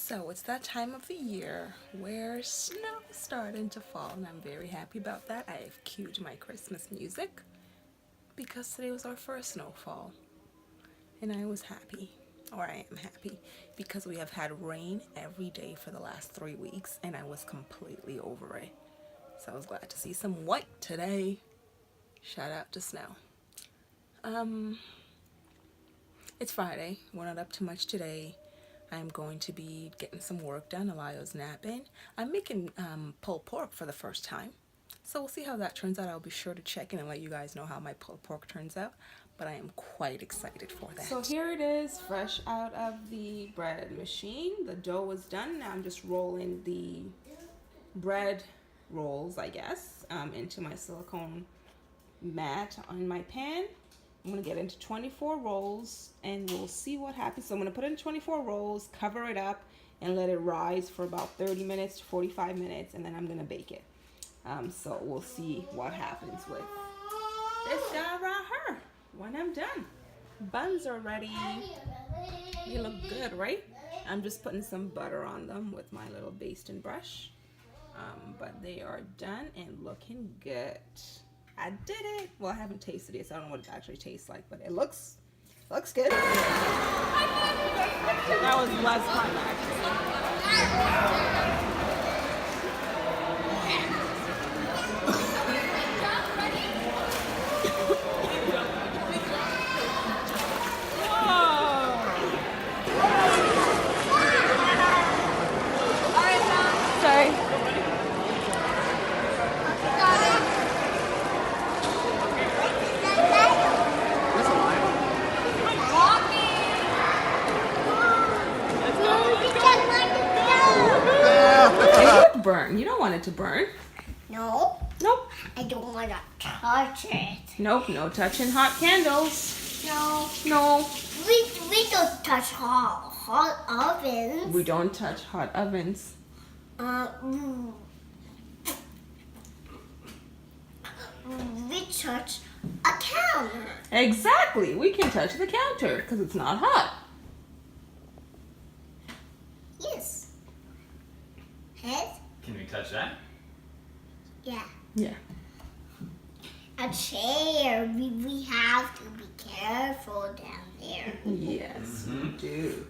So it's that time of the year where snow is starting to fall, and I'm very happy about that. I have cued my Christmas music because today was our first snowfall, and I was happy, or I am happy, because we have had rain every day for the last 3 weeks, and I was completely over it. So I was glad to see some white today. Shout out to snow. It's Friday. We're not up to much today. I'm going to be getting some work done. Elia's napping. I'm making pulled pork for the first time. So we'll see how that turns out. I'll be sure to check in and let you guys know how my pulled pork turns out. But I am quite excited for that. So here it is, fresh out of the bread machine. The dough is done. Now I'm just rolling the bread rolls, I guess, into my silicone mat on my pan. I'm going to get into 24 rolls and we'll see what happens. So I'm going to put it in 24 rolls, cover it up, and let it rise for about 30 minutes to 45 minutes, and then I'm going to bake it. So we'll see what happens with this guy right here when I'm done. Buns are ready. They look good, right? I'm just putting some butter on them with my little basting brush. But they are done and looking good. I did it. Well, I haven't tasted it, so I don't know what it actually tastes like, but it looks good. That was less fun, actually. Burn. You don't want it to burn. No. Nope. I don't want to touch it. Nope. No touching hot candles. No. No. We don't touch hot ovens. We don't touch hot ovens. We touch a counter. Exactly. We can touch the counter because it's not hot. Yes. Head? Can we touch that? Yeah. Yeah. A chair. We have to be careful down there. Yes, we do.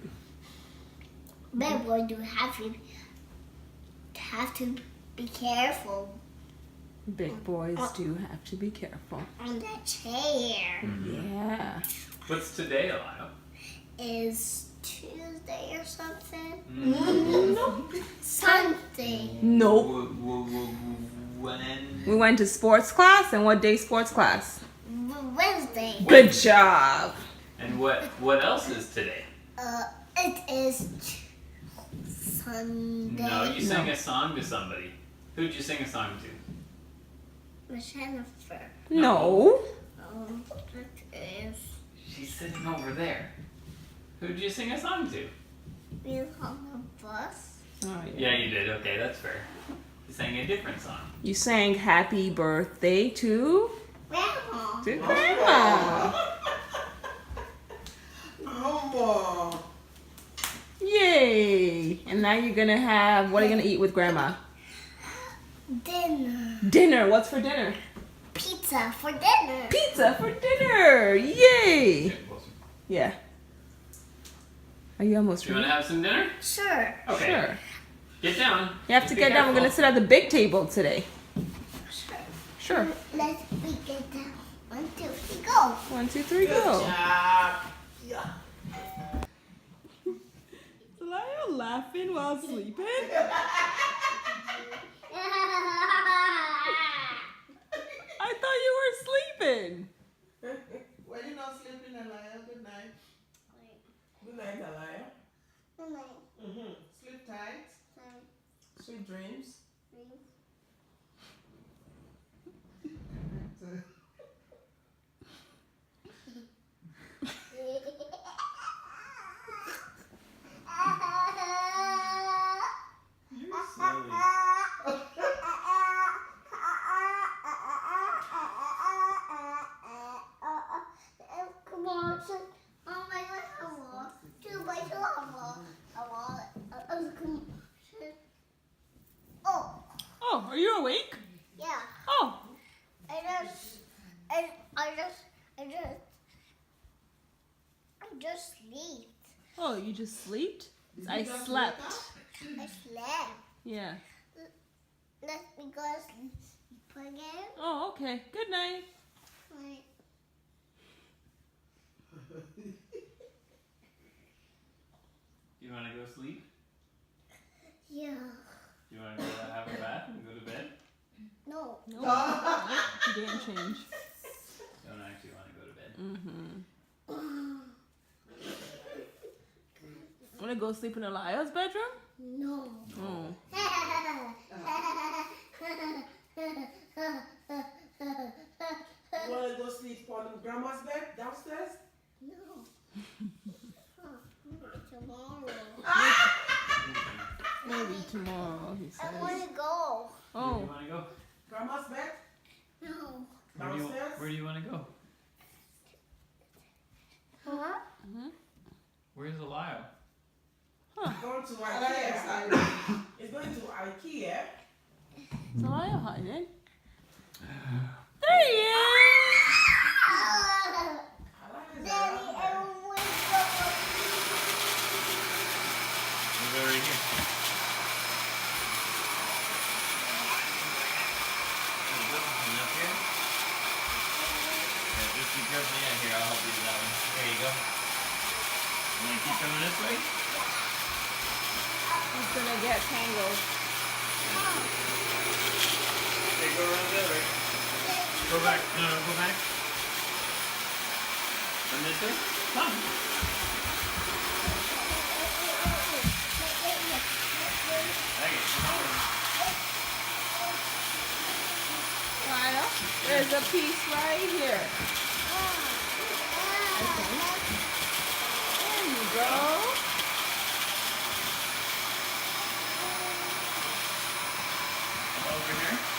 But we do have to be careful. Big boys do have to be careful. On that chair. Yeah. What's today, Elia? Is Tuesday or something? Nope. Something. Nope. When? We went to sports class, and what day sports class? Wednesday. Good job. And what else is today? It is Sunday. No, you sang a song to somebody. Who'd you sing a song to? Jennifer. No. It is. She's sitting over there. Who'd you sing a song to? We on the bus. Oh, Yeah, you did. Okay, that's fair. You sang a different song. You sang happy birthday to Grandma. Grandma. Grandma. Yay. And now you're going to have, what are you going to eat with Grandma? Dinner. Dinner. What's for dinner? Pizza for dinner. Pizza for dinner. Yay. Yeah. Are you almost Do you ready? want to have some dinner? Sure. Okay. Sure. Get down. You have to get down. We're going to sit at the big table today. Sure. Sure. Let's get down. 1, 2, 3, go. 1, 2, 3, go. Yeah. Elia laughing while sleeping? I thought you were sleeping. Well, you're not sleeping, Elia. Good night. Good night, Elia. Good night. Sleep tight. Sweet dreams. You're silly. Come on, oh my God, I want 2 by 2. I want Are you awake? Yeah. Oh. I just sleep. Oh, you just slept? Did I you just slept. wake up? I slept. Yeah. Let's go sleep again. Oh, okay. Good night. Like, You want to go sleep? yeah. You want to go have a bath and go to bed? No. No. You didn't change. Don't actually want to go to bed. Mm-hmm. Want to go sleep in Elia's bedroom? No. Oh. You want to go sleep on grandma's bed downstairs? No. Tomorrow. Maybe tomorrow, he I says. want to go. Where do you Oh. want to go? Grandma's bed? No. Downstairs? Where do you want to go? Huh? Mm-hmm. Where's Elia? Going to IKEA. It's going to IKEA. Is Elia hiding? There he is! Daddy, I want to go. He's already here. Enough here? Yeah, just be careful. Yeah, here, I'll help you with that one. There you go. You want to keep coming this way? He's gonna get tangled. Okay, go around the other way. Go back. No, go back. From this way? Come. Hey, come on. Lila, there's a piece right here. There you go. Over here.